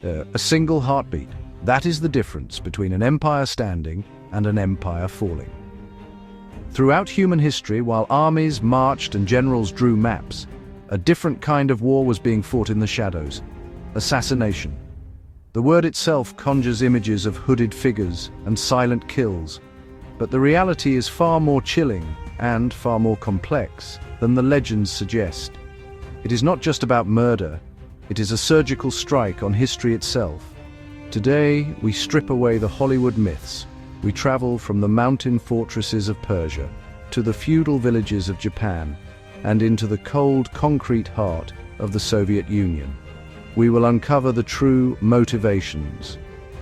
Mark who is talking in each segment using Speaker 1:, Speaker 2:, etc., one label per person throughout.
Speaker 1: A single heartbeat. That is the difference between an empire standing and an empire falling. Throughout human history, while armies marched and generals drew maps, a different kind of war was being fought in the shadows: assassination. The word itself conjures images of hooded figures and silent kills, but the reality is far more chilling and far more complex than the legends suggest. It is not just about murder, it is a surgical strike on history itself. Today, we strip away the Hollywood myths. We travel from the mountain fortresses of Persia to the feudal villages of Japan and into the cold, concrete heart of the Soviet Union. We will uncover the true motivations,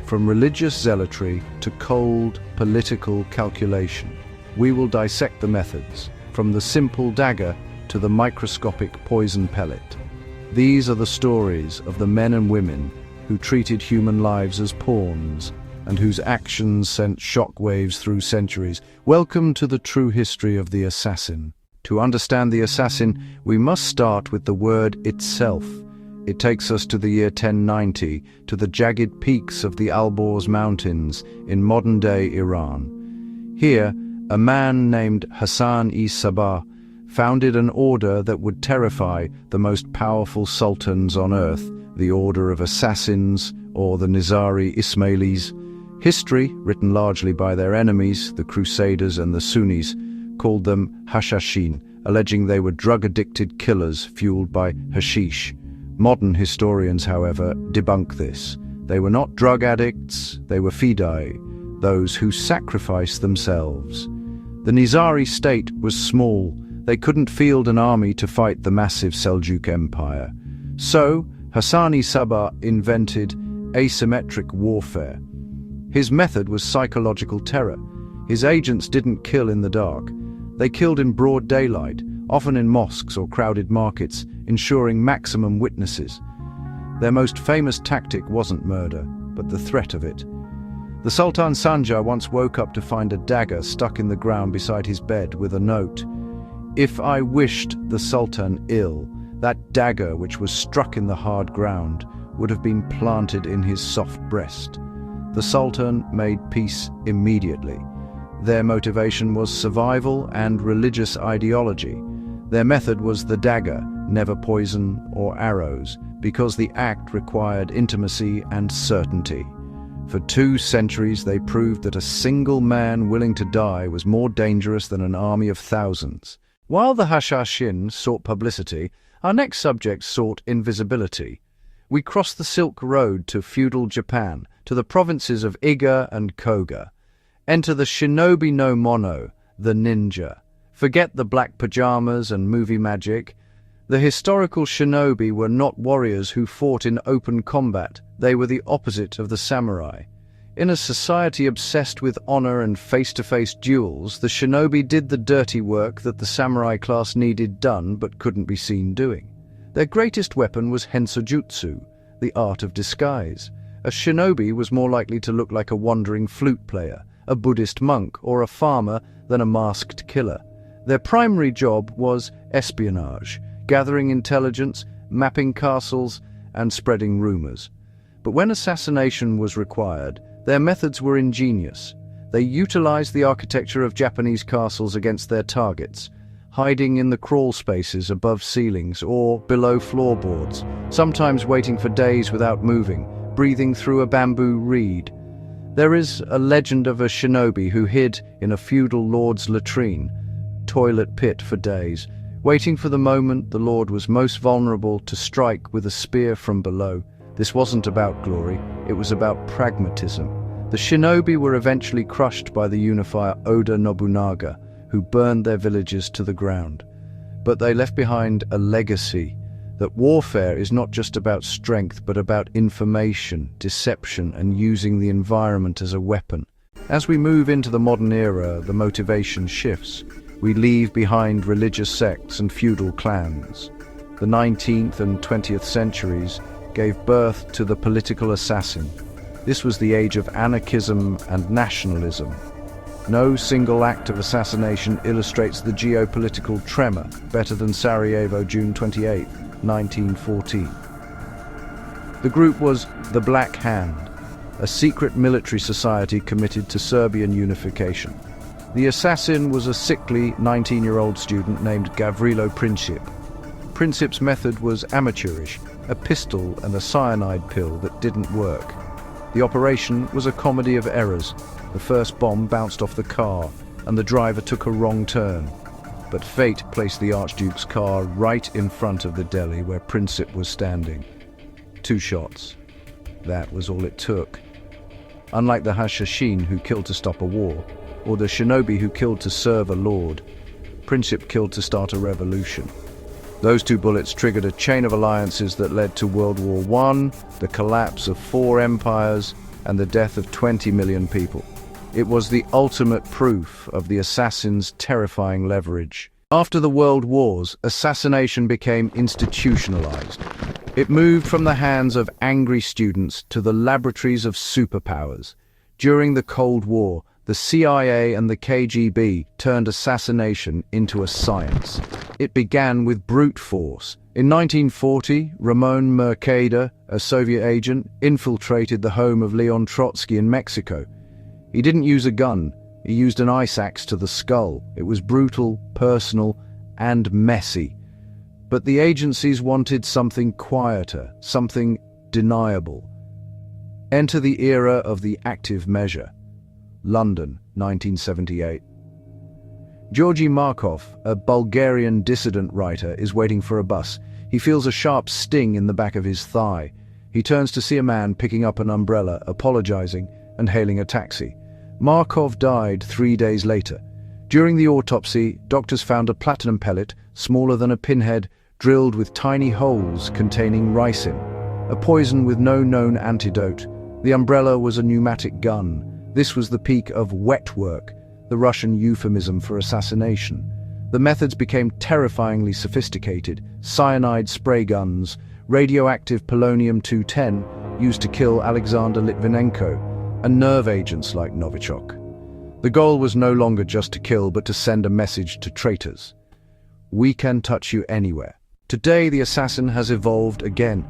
Speaker 1: from religious zealotry to cold, political calculation. We will dissect the methods, from the simple dagger to the microscopic poison pellet. These are the stories of the men and women who treated human lives as pawns and whose actions sent shockwaves through centuries. Welcome to the true history of the assassin. To understand the assassin, we must start with the word itself. It takes us to the year 1090, to the jagged peaks of the Alborz Mountains in modern-day Iran. Here, a man named Hassan-i-Sabah founded an order that would terrify the most powerful sultans on earth, the Order of Assassins, or the Nizari Ismailis. History, written largely by their enemies, the Crusaders and the Sunnis, called them Hashashin, alleging they were drug-addicted killers fueled by hashish. Modern historians, however, debunk this. They were not drug addicts, they were fidai, those who sacrificed themselves. The Nizari state was small. They couldn't field an army to fight the massive Seljuk Empire. So, Hassan-i-Sabah invented asymmetric warfare. His method was psychological terror. His agents didn't kill in the dark. They killed in broad daylight, often in mosques or crowded markets, ensuring maximum witnesses. Their most famous tactic wasn't murder, but the threat of it. The Sultan Sanjar once woke up to find a dagger stuck in the ground beside his bed with a note: "If I wished the Sultan ill, that dagger which was struck in the hard ground would have been planted in his soft breast." The Sultan made peace immediately. Their motivation was survival and religious ideology. Their method was the dagger, never poison or arrows, because the act required intimacy and certainty. For 2 centuries they proved that a single man willing to die was more dangerous than an army of thousands. While the Hashashin sought publicity, our next subject sought invisibility. We crossed the Silk Road to feudal Japan, to the provinces of Iga and Koga. Enter the Shinobi no Mono, the ninja. Forget the black pajamas and movie magic. The historical shinobi were not warriors who fought in open combat. They were the opposite of the samurai. In a society obsessed with honor and face-to-face duels, the shinobi did the dirty work that the samurai class needed done but couldn't be seen doing. Their greatest weapon was hensojutsu, the art of disguise. A shinobi was more likely to look like a wandering flute player, a Buddhist monk, or a farmer than a masked killer. Their primary job was espionage, gathering intelligence, mapping castles, and spreading rumors. But when assassination was required, their methods were ingenious. They utilized the architecture of Japanese castles against their targets, hiding in the crawl spaces above ceilings or below floorboards, sometimes waiting for days without moving, breathing through a bamboo reed. There is a legend of a shinobi who hid in a feudal lord's latrine, toilet pit for days, waiting for the moment the lord was most vulnerable to strike with a spear from below. This wasn't about glory, it was about pragmatism. The shinobi were eventually crushed by the unifier Oda Nobunaga, who burned their villages to the ground. But they left behind a legacy, that warfare is not just about strength, but about information, deception, and using the environment as a weapon. As we move into the modern era, the motivation shifts. We leave behind religious sects and feudal clans. The 19th and 20th centuries gave birth to the political assassin. This was the age of anarchism and nationalism. No single act of assassination illustrates the geopolitical tremor better than Sarajevo, June 28, 1914. The group was the Black Hand, a secret military society committed to Serbian unification. The assassin was a sickly 19-year-old student named Gavrilo Princip. Princip's method was amateurish, a pistol and a cyanide pill that didn't work. The operation was a comedy of errors. The first bomb bounced off the car, and the driver took a wrong turn. But fate placed the Archduke's car right in front of the deli where Princip was standing. 2 shots. That was all it took. Unlike the Hashashin who killed to stop a war, or the Shinobi who killed to serve a lord, Princip killed to start a revolution. Those 2 bullets triggered a chain of alliances that led to World War I, the collapse of 4 empires, and the death of 20 million people. It was the ultimate proof of the assassin's terrifying leverage. After the World Wars, assassination became institutionalized. It moved from the hands of angry students to the laboratories of superpowers. During the Cold War, the CIA and the KGB turned assassination into a science. It began with brute force. In 1940, Ramon Mercader, a Soviet agent, infiltrated the home of Leon Trotsky in Mexico. He didn't use a gun, he used an ice axe to the skull. It was brutal, personal, and messy. But the agencies wanted something quieter, something deniable. Enter the era of the active measure. London, 1978. Georgy Markov, a Bulgarian dissident writer, is waiting for a bus. He feels a sharp sting in the back of his thigh. He turns to see a man picking up an umbrella, apologizing, and hailing a taxi. Markov died 3 days later. During the autopsy, doctors found a platinum pellet, smaller than a pinhead, drilled with tiny holes containing ricin, a poison with no known antidote. The umbrella was a pneumatic gun. This was the peak of wet work, the Russian euphemism for assassination. The methods became terrifyingly sophisticated: cyanide spray guns, radioactive polonium-210 used to kill Alexander Litvinenko, and nerve agents like Novichok. The goal was no longer just to kill, but to send a message to traitors. We can touch you anywhere. Today, the assassin has evolved again.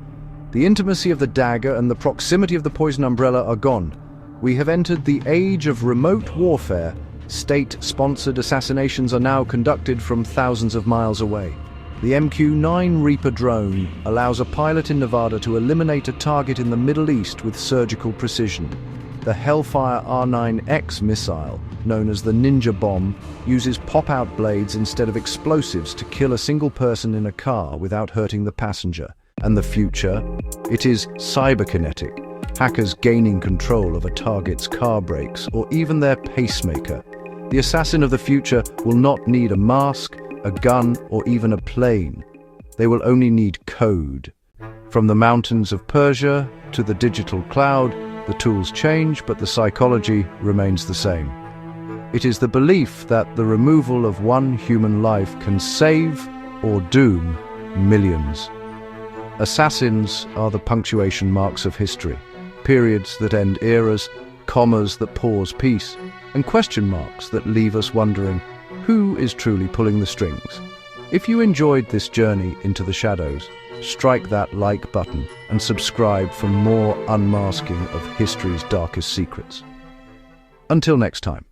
Speaker 1: The intimacy of the dagger and the proximity of the poison umbrella are gone. We have entered the age of remote warfare. State-sponsored assassinations are now conducted from thousands of miles away. The MQ-9 Reaper drone allows a pilot in Nevada to eliminate a target in the Middle East with surgical precision. The Hellfire R9X missile, known as the Ninja Bomb, uses pop-out blades instead of explosives to kill a single person in a car without hurting the passenger. And the future? It is cyberkinetic, hackers gaining control of a target's car brakes or even their pacemaker. The assassin of the future will not need a mask, a gun, or even a plane. They will only need code. From the mountains of Persia to the digital cloud, the tools change, but the psychology remains the same. It is the belief that the removal of one human life can save or doom millions. Assassins are the punctuation marks of history, periods that end eras, commas that pause peace, and question marks that leave us wondering, who is truly pulling the strings? If you enjoyed this journey into the shadows, strike that like button and subscribe for more unmasking of history's darkest secrets. Until next time.